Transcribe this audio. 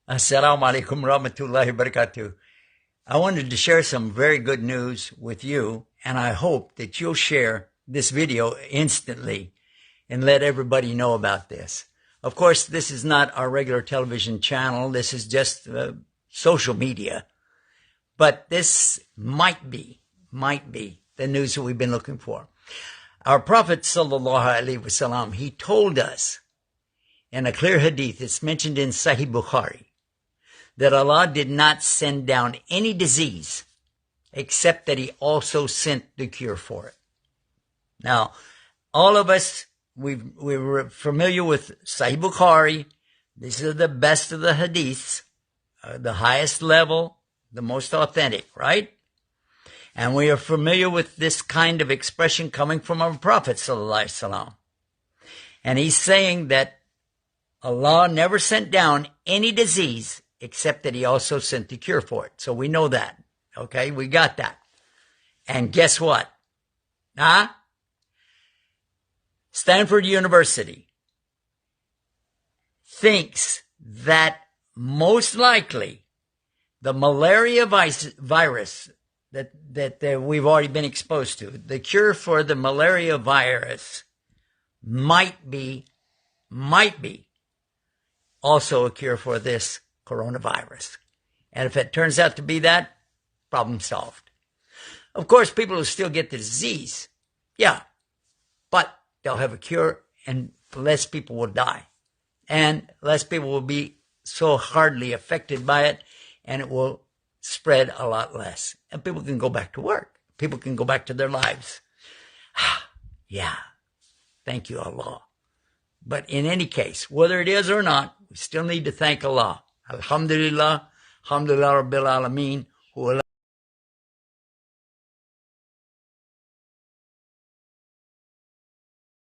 Assalamu alaikum rahmatullahi barakatuh. I wanted to share some very good news with you, and I hope that you'll share this video instantly and let everybody know about this. Of course, this is not our regular television channel. This is just social media. But this might be the news that we've been looking for. Our Prophet sallallahu alaihi wasallam, he told us in a clear hadith, it's mentioned in Sahih Bukhari, that Allah did not send down any disease except that he also sent the cure for it. Now, all of us, we were familiar with Sahih Bukhari. These are the best of the hadiths, the highest level, the most authentic, right? And we are familiar with this kind of expression coming from our Prophet sallallahu alaihi wasallam. And he's saying that Allah never sent down any disease except that he also sent the cure for it. So we know that. Okay, we got that. And guess what? Stanford University thinks that most likely the malaria virus that we've already been exposed to, the cure for the malaria virus might be also a cure for this coronavirus. And if it turns out to be that, problem solved. Of course, people will still get the disease. Yeah. But they'll have a cure and less people will die. And less people will be so hardly affected by it, and it will spread a lot less. And people can go back to work. People can go back to their lives. Yeah. Thank you, Allah. But in any case, whether it is or not, we still need to thank Allah. Alhamdulillah, alhamdulillah rabbil alameen,